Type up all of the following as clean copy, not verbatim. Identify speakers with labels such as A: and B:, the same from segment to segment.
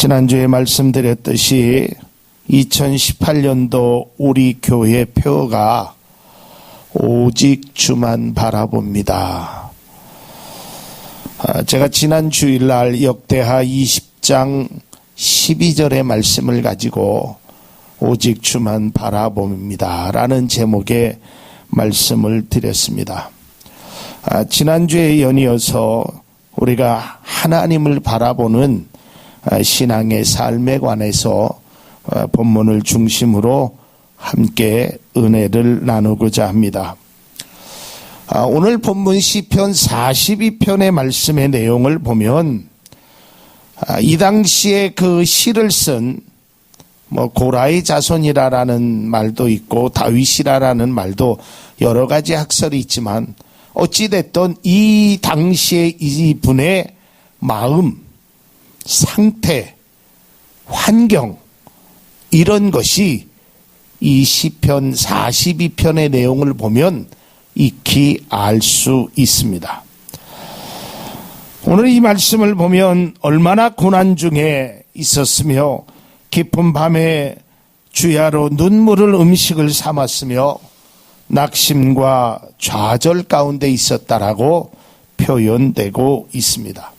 A: 지난주에 말씀드렸듯이 2018년도 우리 교회 표가 오직 주만 바라봅니다. 제가 지난 주일날 역대하 20장 12절의 말씀을 가지고 오직 주만 바라봅니다 라는 제목의 말씀을 드렸습니다. 지난주에 연이어서 우리가 하나님을 바라보는 신앙의 삶에 관해서 본문을 중심으로 함께 은혜를 나누고자 합니다. 오늘 본문 시편 42편의 말씀의 내용을 보면 이 당시에 그 시를 쓴 고라의 자손이라는 말도 있고 다윗이라는 말도 여러 가지 학설이 있지만 어찌됐든 이 당시에 이분의 마음, 상태, 환경 이런 것이 이 시편 42편의 내용을 보면 익히 알 수 있습니다. 오늘 이 말씀을 보면 얼마나 고난 중에 있었으며 깊은 밤에 주야로 눈물을 음식을 삼았으며 낙심과 좌절 가운데 있었다라고 표현되고 있습니다.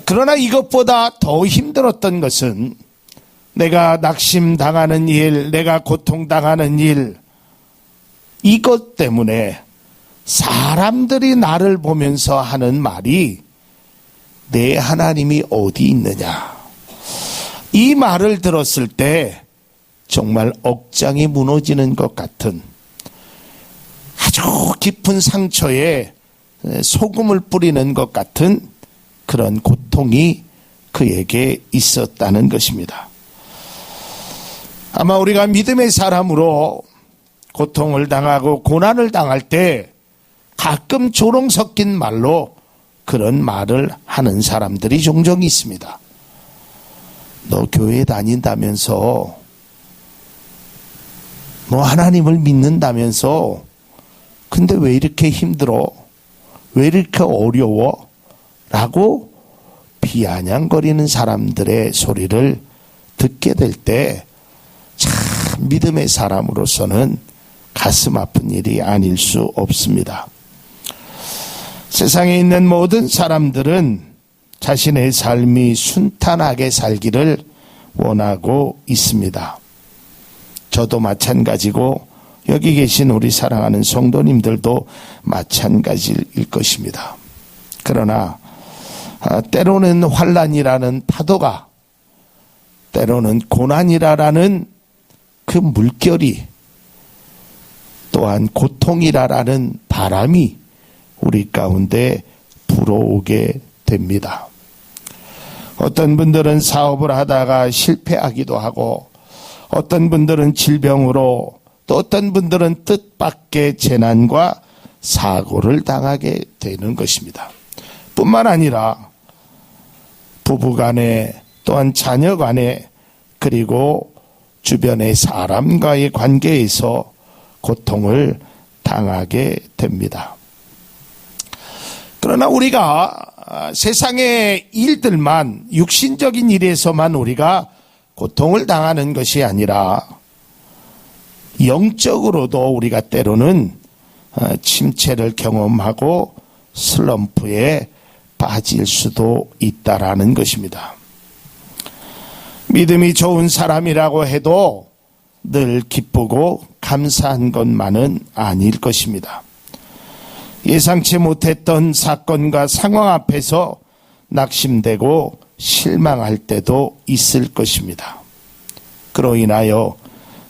A: 그러나 이것보다 더 힘들었던 것은 내가 낙심당하는 일, 내가 고통당하는 일, 이것 때문에 사람들이 나를 보면서 하는 말이 내 하나님이 어디 있느냐. 이 말을 들었을 때 정말 억장이 무너지는 것 같은 아주 깊은 상처에 소금을 뿌리는 것 같은 그런 고통이 그에게 있었다는 것입니다. 아마 우리가 믿음의 사람으로 고통을 당하고 고난을 당할 때 가끔 조롱 섞인 말로 그런 말을 하는 사람들이 종종 있습니다. 너 교회 다닌다면서, 너 하나님을 믿는다면서, 근데 왜 이렇게 힘들어? 왜 이렇게 어려워? 라고 비아냥거리는 사람들의 소리를 듣게 될 때 참 믿음의 사람으로서는 가슴 아픈 일이 아닐 수 없습니다. 세상에 있는 모든 사람들은 자신의 삶이 순탄하게 살기를 원하고 있습니다. 저도 마찬가지고 여기 계신 우리 사랑하는 성도님들도 마찬가지일 것입니다. 그러나 때로는 환난이라는 파도가, 때로는 고난이라는 그 물결이, 또한 고통이라는 바람이 우리 가운데 불어오게 됩니다. 어떤 분들은 사업을 하다가 실패하기도 하고, 어떤 분들은 질병으로, 또 어떤 분들은 뜻밖의 재난과 사고를 당하게 되는 것입니다. 뿐만 아니라 부부간에, 또한 자녀간에, 그리고 주변의 사람과의 관계에서 고통을 당하게 됩니다. 그러나 우리가 세상의 일들만, 육신적인 일에서만 우리가 고통을 당하는 것이 아니라 영적으로도 우리가 때로는 침체를 경험하고 슬럼프에 빠질 수도 있다라는 것입니다. 믿음이 좋은 사람이라고 해도 늘 기쁘고 감사한 것만은 아닐 것입니다. 예상치 못했던 사건과 상황 앞에서 낙심되고 실망할 때도 있을 것입니다. 그로 인하여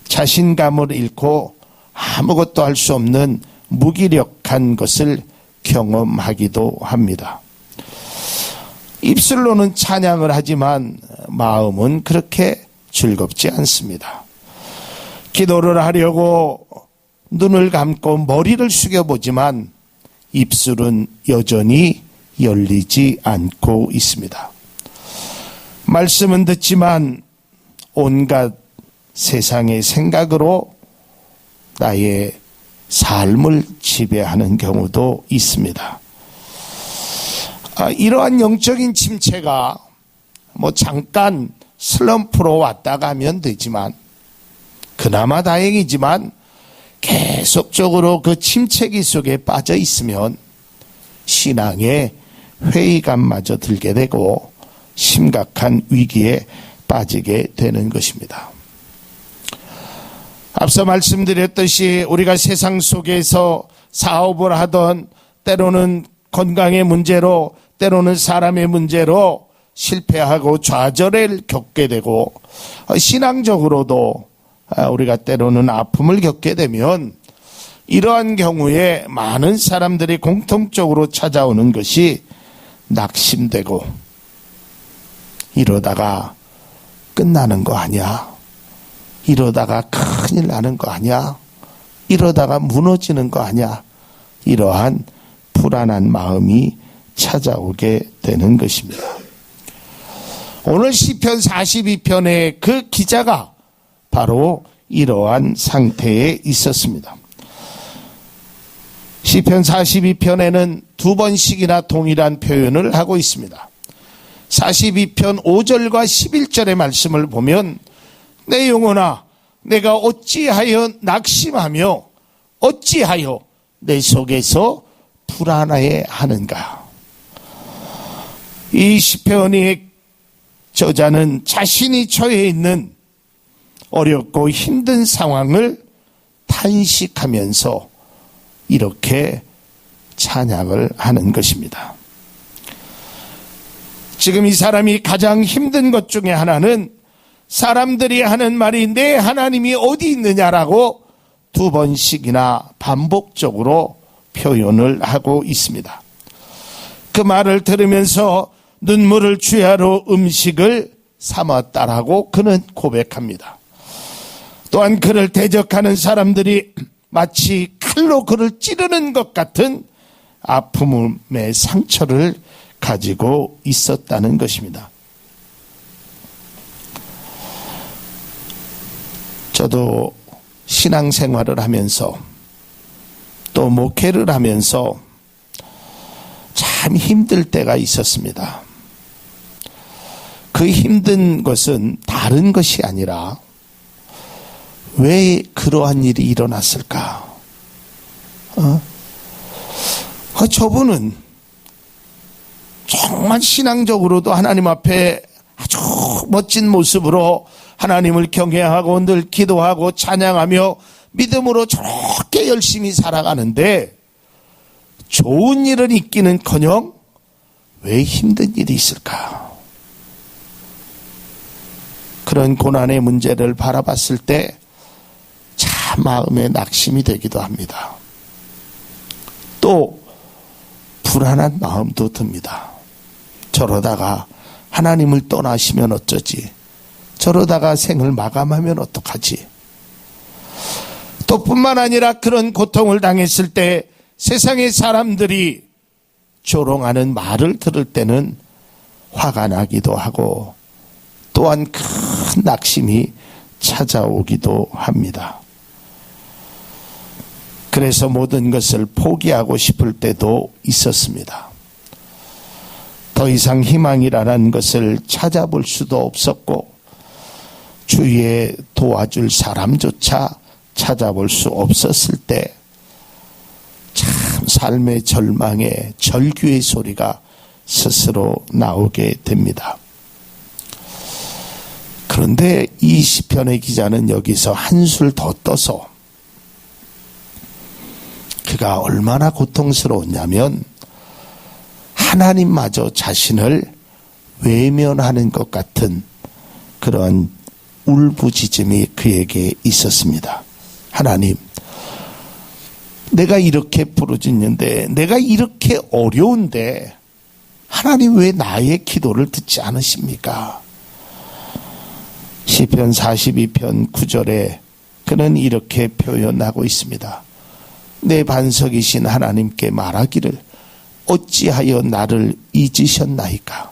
A: 자신감을 잃고 아무것도 할 수 없는 무기력한 것을 경험하기도 합니다. 입술로는 찬양을 하지만 마음은 그렇게 즐겁지 않습니다. 기도를 하려고 눈을 감고 머리를 숙여보지만 입술은 여전히 열리지 않고 있습니다. 말씀은 듣지만 온갖 세상의 생각으로 나의 삶을 지배하는 경우도 있습니다. 이러한 영적인 침체가 잠깐 슬럼프로 왔다 가면 되지만, 그나마 다행이지만 계속적으로 그 침체기 속에 빠져 있으면 신앙에 회의감마저 들게 되고 심각한 위기에 빠지게 되는 것입니다. 앞서 말씀드렸듯이 우리가 세상 속에서 사업을 하던, 때로는 건강의 문제로, 때로는 사람의 문제로 실패하고 좌절을 겪게 되고, 신앙적으로도 우리가 때로는 아픔을 겪게 되면, 이러한 경우에 많은 사람들이 공통적으로 찾아오는 것이 낙심되고, 이러다가 끝나는 거 아니야? 이러다가 큰일 나는 거 아니야? 이러다가 무너지는 거 아니야? 이러한 불안한 마음이 찾아오게 되는 것입니다. 오늘 시편 42편의 그 기자가 바로 이러한 상태에 있었습니다. 시편 42편에는 두 번씩이나 동일한 표현을 하고 있습니다. 42편 5절과 11절의 말씀을 보면, 내 영혼아, 내가 어찌하여 낙심하며 어찌하여 내 속에서 불안해 하는가. 이 시편의 저자는 자신이 처해 있는 어렵고 힘든 상황을 탄식하면서 이렇게 찬양을 하는 것입니다. 지금 이 사람이 가장 힘든 것 중에 하나는 사람들이 하는 말이 내 하나님이 어디 있느냐라고 두 번씩이나 반복적으로 표현을 하고 있습니다. 그 말을 들으면서 눈물을 주야로 음식을 삼았다라고 그는 고백합니다. 또한 그를 대적하는 사람들이 마치 칼로 그를 찌르는 것 같은 아픔의 상처를 가지고 있었다는 것입니다. 저도 신앙생활을 하면서 또 목회를 하면서 참 힘들 때가 있었습니다. 그 힘든 것은 다른 것이 아니라 왜 그러한 일이 일어났을까? 저분은 정말 신앙적으로도 하나님 앞에 아주 멋진 모습으로 하나님을 경외하고 늘 기도하고 찬양하며 믿음으로 저렇게 열심히 살아가는데 좋은 일은 있기는커녕 왜 힘든 일이 있을까? 그런 고난의 문제를 바라봤을 때 참 마음에 낙심이 되기도 합니다. 또 불안한 마음도 듭니다. 저러다가 하나님을 떠나시면 어쩌지? 저러다가 생을 마감하면 어떡하지? 또 뿐만 아니라 그런 고통을 당했을 때 세상의 사람들이 조롱하는 말을 들을 때는 화가 나기도 하고 또한 큰 낙심이 찾아오기도 합니다. 그래서 모든 것을 포기하고 싶을 때도 있었습니다. 더 이상 희망이라는 것을 찾아볼 수도 없었고 주위에 도와줄 사람조차 찾아볼 수 없었을 때 참 삶의 절망의 절규의 소리가 스스로 나오게 됩니다. 그런데 이 시편의 기자는 여기서 한술 더 떠서 그가 얼마나 고통스러웠냐면 하나님마저 자신을 외면하는 것 같은 그런 울부짖음이 그에게 있었습니다. 하나님, 내가 이렇게 부르짖는데, 내가 이렇게 어려운데 하나님 왜 나의 기도를 듣지 않으십니까? 시편 42편 9절에 그는 이렇게 표현하고 있습니다. 내 반석이신 하나님께 말하기를 어찌하여 나를 잊으셨나이까?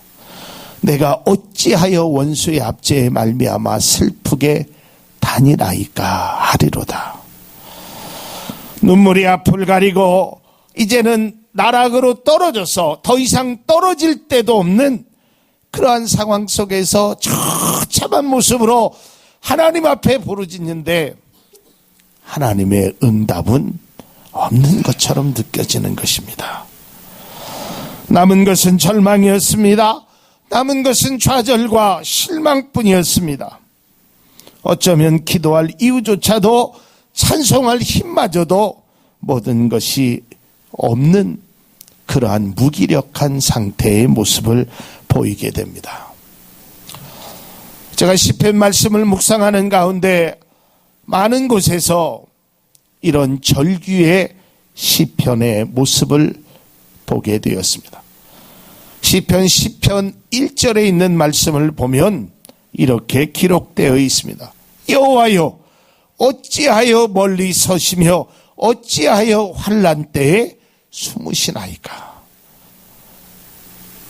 A: 내가 어찌하여 원수의 압제에 말미암아 슬프게 다니나이까 하리로다. 눈물이 앞을 가리고 이제는 나락으로 떨어져서 더 이상 떨어질 데도 없는 그러한 상황 속에서 처참한 모습으로 하나님 앞에 부르짖는데 하나님의 응답은 없는 것처럼 느껴지는 것입니다. 남은 것은 절망이었습니다. 남은 것은 좌절과 실망뿐이었습니다. 어쩌면 기도할 이유조차도 찬송할 힘마저도 모든 것이 없는 그러한 무기력한 상태의 모습을 보이게 됩니다. 제가 시편 말씀을 묵상하는 가운데 많은 곳에서 이런 절규의 시편의 모습을 보게 되었습니다. 시편 10편 1절에 있는 말씀을 보면 이렇게 기록되어 있습니다. 여호와여 어찌하여 멀리 서시며 어찌하여 환난 때에 숨으시나이까.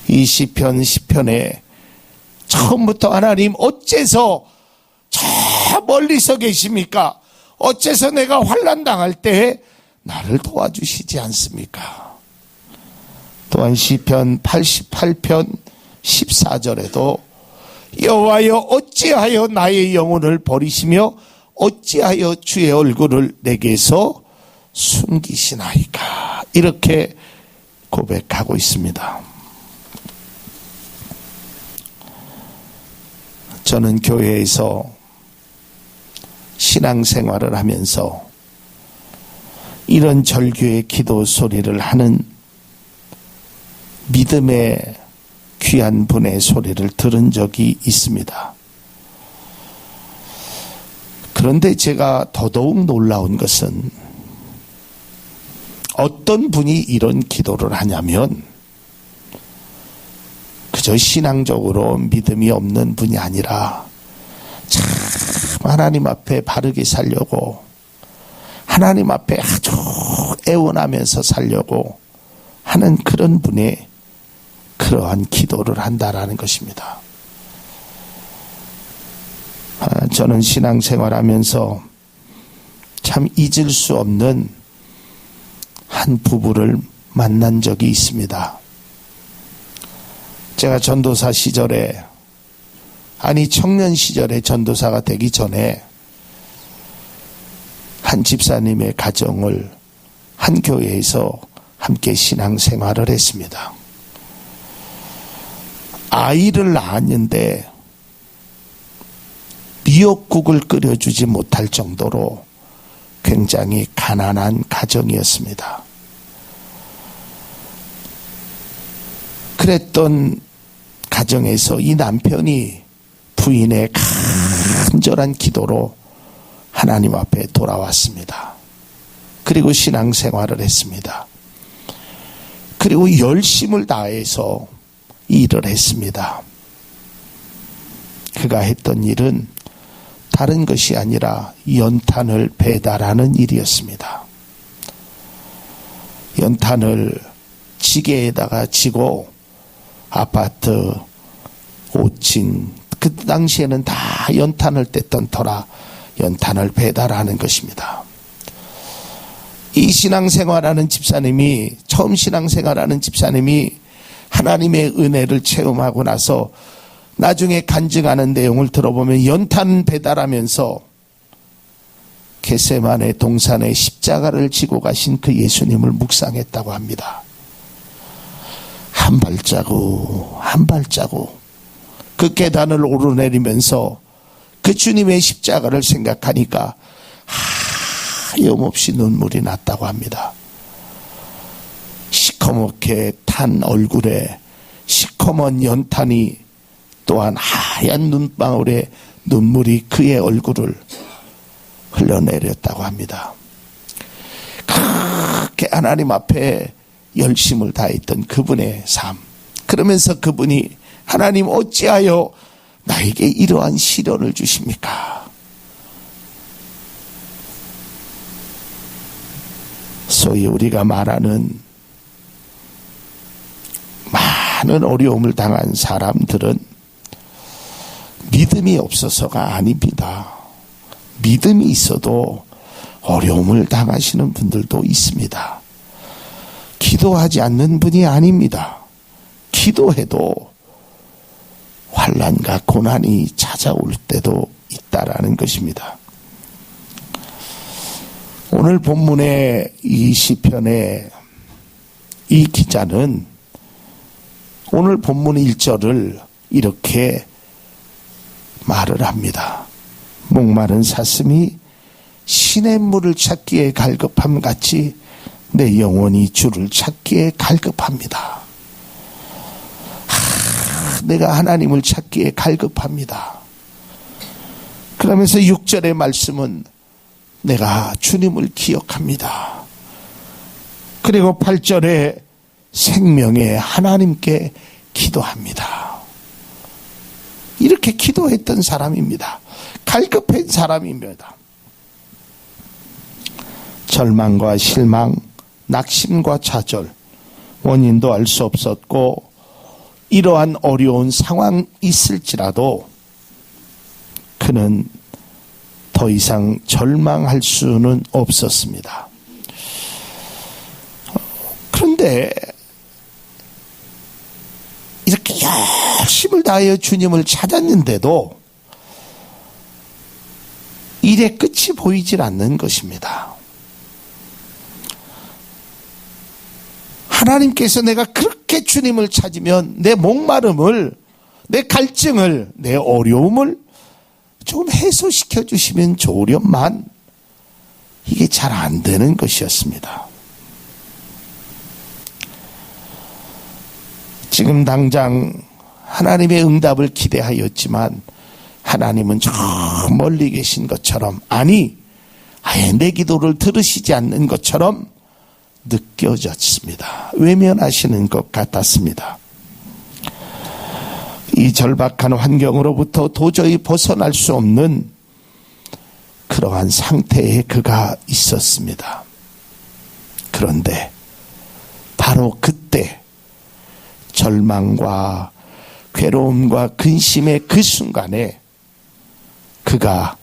A: 이 시편 10편에 처음부터 하나님 어째서 저 멀리서 계십니까? 어째서 내가 환난 당할 때에 나를 도와주시지 않습니까? 또한 시편 88편 14절에도 여호와여 어찌하여 나의 영혼을 버리시며 어찌하여 주의 얼굴을 내게서 숨기시나이까. 이렇게 고백하고 있습니다. 저는 교회에서 신앙생활을 하면서 이런 절규의 기도 소리를 하는 믿음의 귀한 분의 소리를 들은 적이 있습니다. 그런데 제가 더더욱 놀라운 것은 어떤 분이 이런 기도를 하냐면 그저 신앙적으로 믿음이 없는 분이 아니라 참 하나님 앞에 바르게 살려고 하나님 앞에 아주 애원하면서 살려고 하는 그런 분의 그러한 기도를 한다라는 것입니다. 저는 신앙생활하면서 참 잊을 수 없는 한 부부를 만난 적이 있습니다. 제가 전도사 시절에, 청년 시절에 전도사가 되기 전에 한 집사님의 가정을 한 교회에서 함께 신앙생활을 했습니다. 아이를 낳았는데 미역국을 끓여주지 못할 정도로 굉장히 가난한 가정이었습니다. 그랬던 가정에서 이 남편이 부인의 간절한 기도로 하나님 앞에 돌아왔습니다. 그리고 신앙생활을 했습니다. 그리고 열심을 다해서 일을 했습니다. 그가 했던 일은 다른 것이 아니라 연탄을 배달하는 일이었습니다. 연탄을 지게에다가 지고 아파트 5층, 그 당시에는 다 연탄을 뗐던 터라 연탄을 배달하는 것입니다. 이 신앙생활하는 집사님이, 처음 신앙생활하는 집사님이 하나님의 은혜를 체험하고 나서 나중에 간증하는 내용을 들어보면 연탄 배달하면서 겟세마네 동산에 십자가를 지고 가신 그 예수님을 묵상했다고 합니다. 한 발자국 한 발자국 그 계단을 오르내리면서 그 주님의 십자가를 생각하니까 하염없이 눈물이 났다고 합니다. 시커멓게 탄 얼굴에 시커먼 연탄이 또한 하얀 눈방울에 눈물이 그의 얼굴을 흘러내렸다고 합니다. 그렇게 하나님 앞에 열심을 다했던 그분의 삶. 그러면서 그분이 하나님 어찌하여 나에게 이러한 시련을 주십니까? 소위 우리가 말하는 많은 어려움을 당한 사람들은 믿음이 없어서가 아닙니다. 믿음이 있어도 어려움을 당하시는 분들도 있습니다. 기도하지 않는 분이 아닙니다. 기도해도 환난과 고난이 찾아올 때도 있다라는 것입니다. 오늘 본문의 이 시편의 이 기자는 오늘 본문 1절을 이렇게 말을 합니다. 목마른 사슴이 시냇물을 찾기에 갈급함 같이 내 영혼이 주를 찾기에 갈급합니다. 내가 하나님을 찾기에 갈급합니다. 그러면서 6절의 말씀은 내가 주님을 기억합니다. 그리고 8절에 생명의 하나님께 기도합니다. 이렇게 기도했던 사람입니다. 갈급한 사람입니다. 절망과 실망, 낙심과 좌절, 원인도 알 수 없었고 이러한 어려운 상황이 있을지라도 그는 더 이상 절망할 수는 없었습니다. 그런데 이렇게 열심을 다하여 주님을 찾았는데도 일의 끝이 보이질 않는 것입니다. 하나님께서 내가 그렇게 주님을 찾으면 내 목마름을, 내 갈증을, 내 어려움을 조금 해소시켜 주시면 좋으련만 이게 잘 안 되는 것이었습니다. 지금 당장 하나님의 응답을 기대하였지만 하나님은 저 멀리 계신 것처럼, 아니 아예 내 기도를 들으시지 않는 것처럼 느껴졌습니다. 외면하시는 것 같았습니다. 이 절박한 환경으로부터 도저히 벗어날 수 없는 그러한 상태에 그가 있었습니다. 그런데 바로 그때 절망과 괴로움과 근심의 그 순간에 그가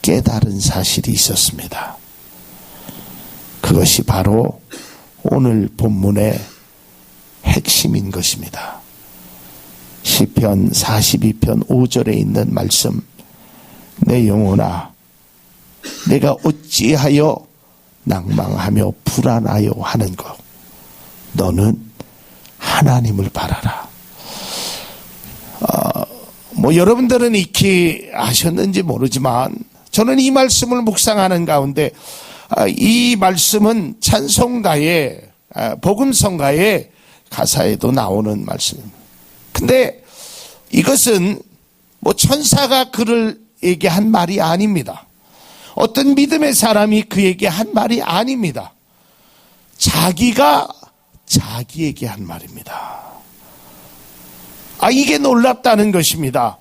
A: 깨달은 사실이 있었습니다. 그것이 바로 오늘 본문의 핵심인 것입니다. 시편 42편 5절에 있는 말씀, 내 영혼아 내가 어찌하여 낭망하며 불안하여 하는 것, 너는 하나님을 바라라. 여러분들은 익히 아셨는지 모르지만 저는 이 말씀을 묵상하는 가운데 이 말씀은 찬송가의 복음성가의 가사에도 나오는 말씀입니다. 근데 이것은 천사가 그를 얘기한 말이 아닙니다. 어떤 믿음의 사람이 그에게 한 말이 아닙니다. 자기가 자기에게 한 말입니다. 이게 놀랍다는 것입니다.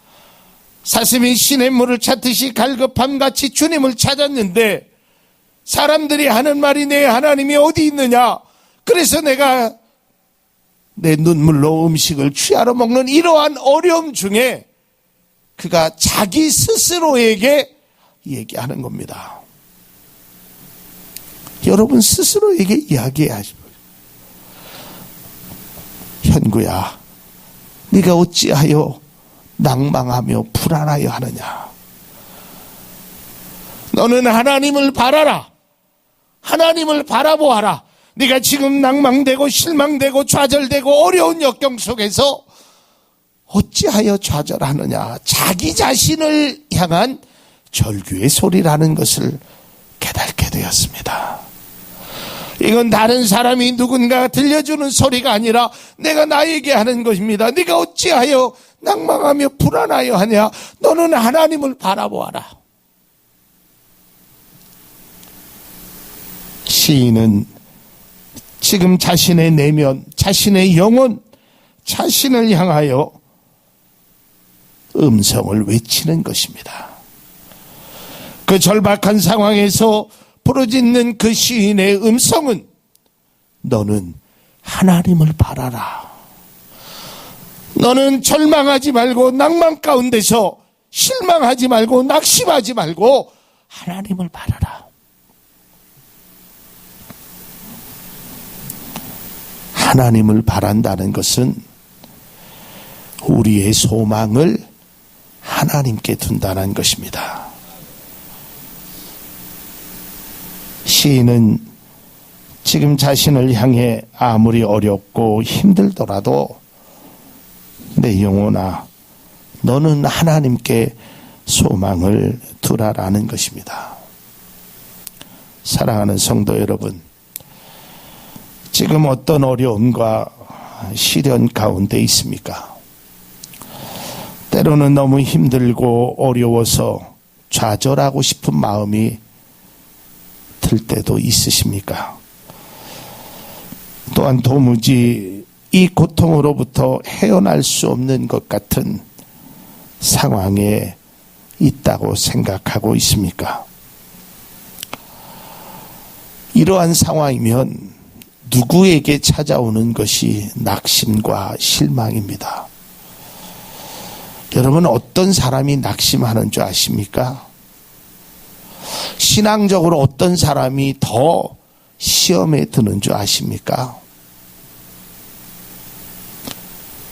A: 사슴이 시냇물을 찾듯이 갈급함같이 주님을 찾았는데 사람들이 하는 말이 내 하나님이 어디 있느냐, 그래서 내가 내 눈물로 음식을 취하러 먹는 이러한 어려움 중에 그가 자기 스스로에게 얘기하는 겁니다. 여러분 스스로에게 이야기하시고, 현구야 네가 어찌하여 낭망하며 불안하여 하느냐. 너는 하나님을 바라라. 하나님을 바라보아라. 네가 지금 낭망되고 실망되고 좌절되고 어려운 역경 속에서 어찌하여 좌절하느냐. 자기 자신을 향한 절규의 소리라는 것을 깨닫게 되었습니다. 이건 다른 사람이 누군가 들려주는 소리가 아니라 내가 나에게 하는 것입니다. 네가 어찌하여 낭망하며 불안하여 하냐. 너는 하나님을 바라보아라. 시인은 지금 자신의 내면, 자신의 영혼, 자신을 향하여 음성을 외치는 것입니다. 그 절박한 상황에서 부르짖는 그 시인의 음성은 너는 하나님을 바라라. 너는 절망하지 말고 낭만 가운데서 실망하지 말고 낙심하지 말고 하나님을 바라라. 하나님을 바란다는 것은 우리의 소망을 하나님께 둔다는 것입니다. 시인은 지금 자신을 향해 아무리 어렵고 힘들더라도 내 영혼아, 너는 하나님께 소망을 두라라는 것입니다. 사랑하는 성도 여러분, 지금 어떤 어려움과 시련 가운데 있습니까? 때로는 너무 힘들고 어려워서 좌절하고 싶은 마음이 들 때도 있으십니까? 또한 도무지 이 고통으로부터 헤어날 수 없는 것 같은 상황에 있다고 생각하고 있습니까? 이러한 상황이면 누구에게 찾아오는 것이 낙심과 실망입니다. 여러분, 어떤 사람이 낙심하는 줄 아십니까? 신앙적으로 어떤 사람이 더 시험에 드는 줄 아십니까?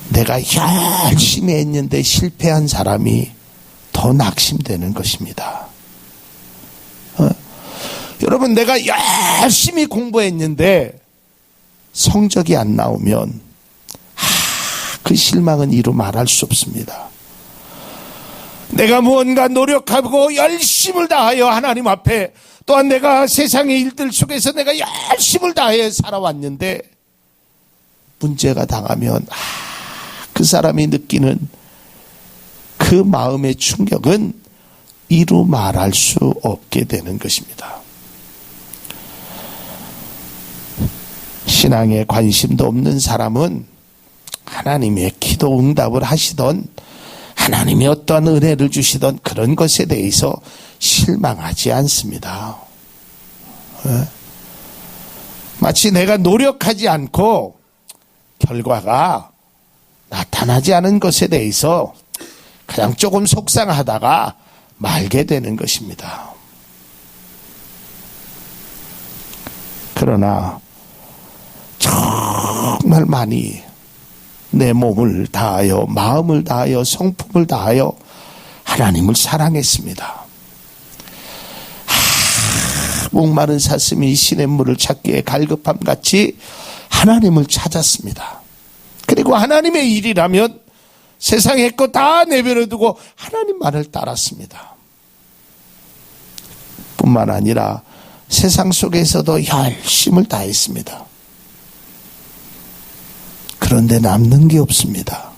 A: 내가 열심히 했는데 실패한 사람이 더 낙심되는 것입니다. 여러분, 내가 열심히 공부했는데 성적이 안 나오면 그 실망은 이루 말할 수 없습니다. 내가 무언가 노력하고 열심을 다하여 하나님 앞에, 또한 내가 세상의 일들 속에서 내가 열심을 다하여 살아왔는데 문제가 당하면 그 사람이 느끼는 그 마음의 충격은 이루 말할 수 없게 되는 것입니다. 신앙에 관심도 없는 사람은 하나님의 기도 응답을 하시던, 하나님이 어떠한 은혜를 주시던 그런 것에 대해서 실망하지 않습니다. 마치 내가 노력하지 않고 결과가 나타나지 않은 것에 대해서 그냥 조금 속상하다가 말게 되는 것입니다. 그러나 정말 많이 내 몸을 다하여, 마음을 다하여, 성품을 다하여 하나님을 사랑했습니다. 목마른 사슴이 시냇물을 찾기에 갈급함 같이 하나님을 찾았습니다. 그리고 하나님의 일이라면 세상의 것 다 내버려 두고 하나님만을 따랐습니다. 뿐만 아니라 세상 속에서도 열심을 다했습니다. 그런데 남는 게 없습니다.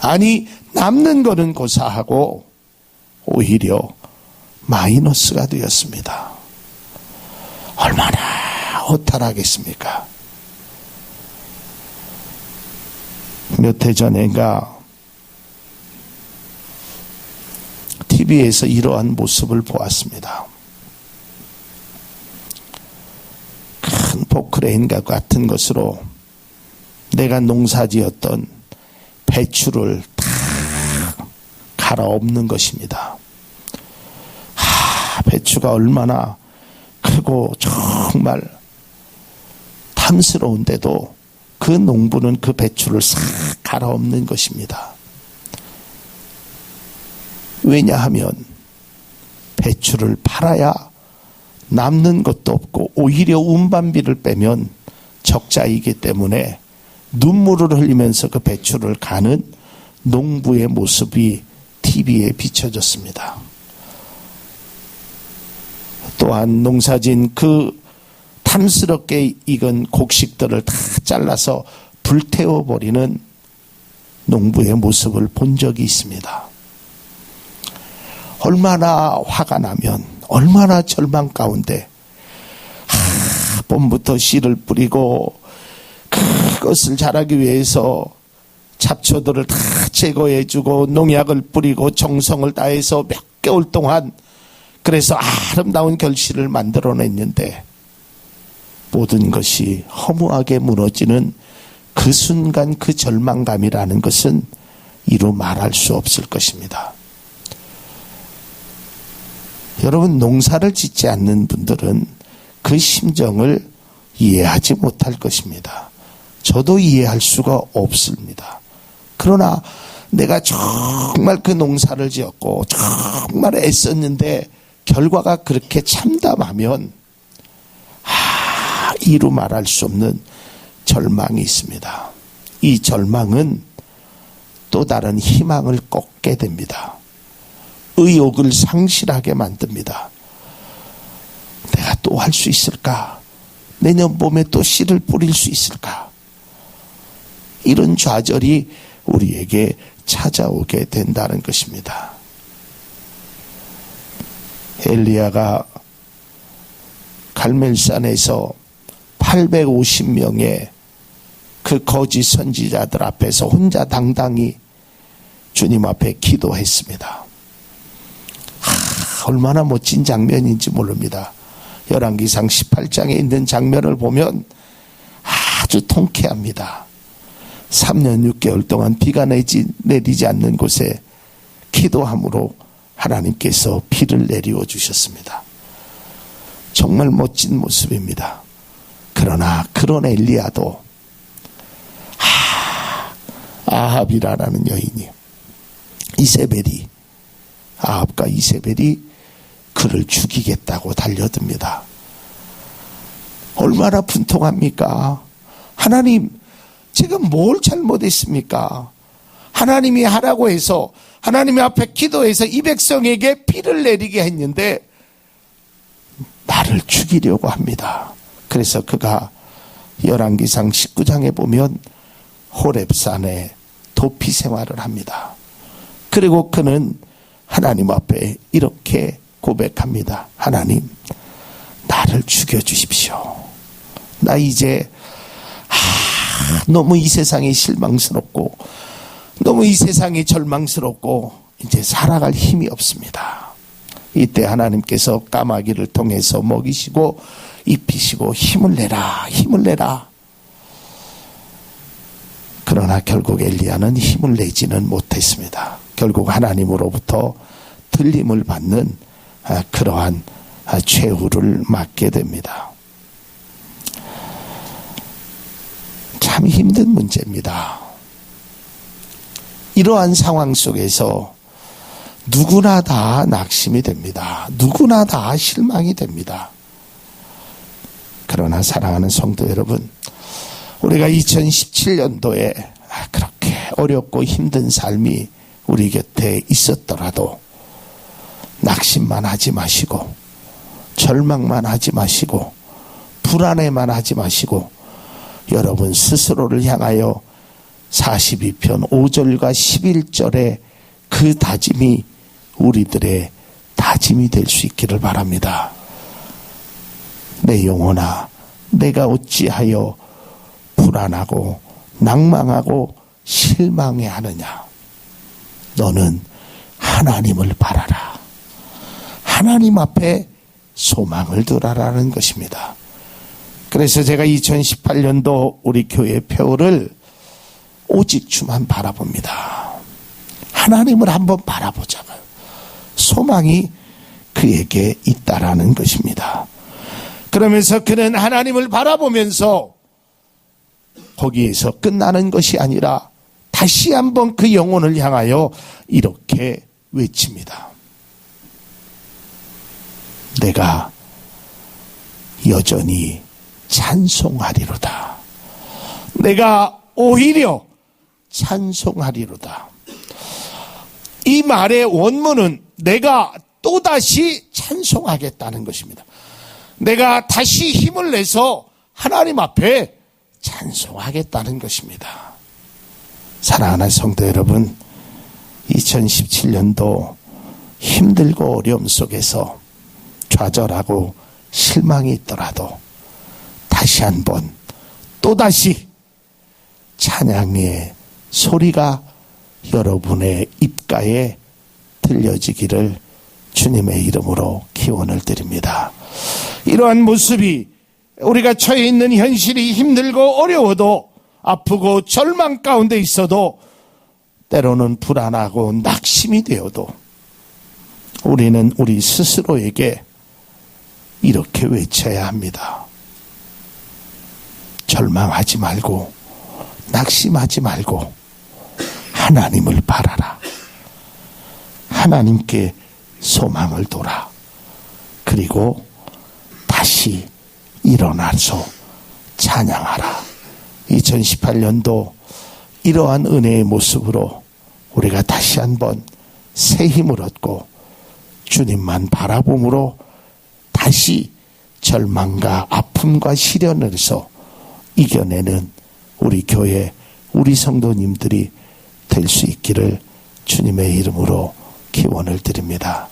A: 아니, 남는 거는 고사하고 오히려 마이너스가 되었습니다. 얼마나 허탈하겠습니까? 몇 해 전인가 TV에서 이러한 모습을 보았습니다. 큰 포크레인과 같은 것으로 내가 농사지었던 배추를 다 갈아엎는 것입니다. 배추가 얼마나 크고 정말 탐스러운데도 그 농부는 그 배추를 싹 갈아엎는 것입니다. 왜냐하면 배추를 팔아야 남는 것도 없고 오히려 운반비를 빼면 적자이기 때문에 눈물을 흘리면서 그 배추를 가는 농부의 모습이 TV에 비춰졌습니다. 또한 농사진 그 탐스럽게 익은 곡식들을 다 잘라서 불태워버리는 농부의 모습을 본 적이 있습니다. 얼마나 화가 나면, 얼마나 절망 가운데 봄부터 씨를 뿌리고 그것을 자라기 위해서 잡초들을 다 제거해주고 농약을 뿌리고 정성을 다해서 몇 개월 동안 그래서 아름다운 결실을 만들어냈는데 모든 것이 허무하게 무너지는 그 순간 그 절망감이라는 것은 이루 말할 수 없을 것입니다. 여러분, 농사를 짓지 않는 분들은 그 심정을 이해하지 못할 것입니다. 저도 이해할 수가 없습니다. 그러나 내가 정말 그 농사를 지었고 정말 애썼는데 결과가 그렇게 참담하면 이루 말할 수 없는 절망이 있습니다. 이 절망은 또 다른 희망을 꺾게 됩니다. 의욕을 상실하게 만듭니다. 내가 또 할 수 있을까? 내년 봄에 또 씨를 뿌릴 수 있을까? 이런 좌절이 우리에게 찾아오게 된다는 것입니다. 엘리야가 갈멜산에서 850명의 그 거짓 선지자들 앞에서 혼자 당당히 주님 앞에 기도했습니다. 얼마나 멋진 장면인지 모릅니다. 열왕기상 18장에 있는 장면을 보면 아주 통쾌합니다. 3년 6개월 동안 비가 내리지 않는 곳에 기도함으로 하나님께서 비를 내리워 주셨습니다. 정말 멋진 모습입니다. 그러나 그런 엘리야도 아합이라는 여인이 아합과 이세벨이 그를 죽이겠다고 달려듭니다. 얼마나 분통합니까? 하나님, 제가 뭘 잘못했습니까? 하나님이 하라고 해서 하나님 앞에 기도해서 이 백성에게 피를 내리게 했는데 나를 죽이려고 합니다. 그래서 그가 열왕기상 19장에 보면 호렙산에 도피 생활을 합니다. 그리고 그는 하나님 앞에 이렇게 고백합니다. 하나님, 나를 죽여주십시오. 나 이제 너무 이 세상이 실망스럽고 너무 이 세상이 절망스럽고 이제 살아갈 힘이 없습니다. 이때 하나님께서 까마귀를 통해서 먹이시고 입히시고 힘을 내라. 그러나 결국 엘리야는 힘을 내지는 못했습니다. 결국 하나님으로부터 들림을 받는 그러한 최후를 맞게 됩니다. 참 힘든 문제입니다. 이러한 상황 속에서 누구나 다 낙심이 됩니다. 누구나 다 실망이 됩니다. 그러나 사랑하는 성도 여러분, 우리가 2017년도에 그렇게 어렵고 힘든 삶이 우리 곁에 있었더라도 낙심만 하지 마시고 절망만 하지 마시고 불안해만 하지 마시고 여러분 스스로를 향하여 42편 5절과 11절의 그 다짐이 우리들의 다짐이 될 수 있기를 바랍니다. 내 영혼아, 내가 어찌하여 불안하고 낭망하고 실망해 하느냐? 너는 하나님을 바라라. 하나님 앞에 소망을 두라라는 것입니다. 그래서 제가 2018년도 우리 교회 표를 오직 주만 바라봅니다. 하나님을 한번 바라보자고요. 소망이 그에게 있다라는 것입니다. 그러면서 그는 하나님을 바라보면서 거기에서 끝나는 것이 아니라 다시 한번 그 영혼을 향하여 이렇게 외칩니다. 내가 여전히 찬송하리로다. 내가 오히려 찬송하리로다. 이 말의 원문은 내가 또다시 찬송하겠다는 것입니다. 내가 다시 힘을 내서 하나님 앞에 찬송하겠다는 것입니다. 사랑하는 성도 여러분, 2017년도 힘들고 어려움 속에서 좌절하고 실망이 있더라도 다시 한번 또다시 찬양의 소리가 여러분의 입가에 들려지기를 주님의 이름으로 기원을 드립니다. 이러한 모습이 우리가 처해 있는 현실이 힘들고 어려워도 아프고 절망 가운데 있어도 때로는 불안하고 낙심이 되어도 우리는 우리 스스로에게 이렇게 외쳐야 합니다. 절망하지 말고 낙심하지 말고 하나님을 바라라. 하나님께 소망을 둬라. 그리고 다시 일어나서 찬양하라. 2018년도 이러한 은혜의 모습으로 우리가 다시 한번 새 힘을 얻고 주님만 바라봄으로 다시 절망과 아픔과 시련에서 이겨내는 우리 교회, 우리 성도님들이 될 수 있기를 주님의 이름으로 기원을 드립니다.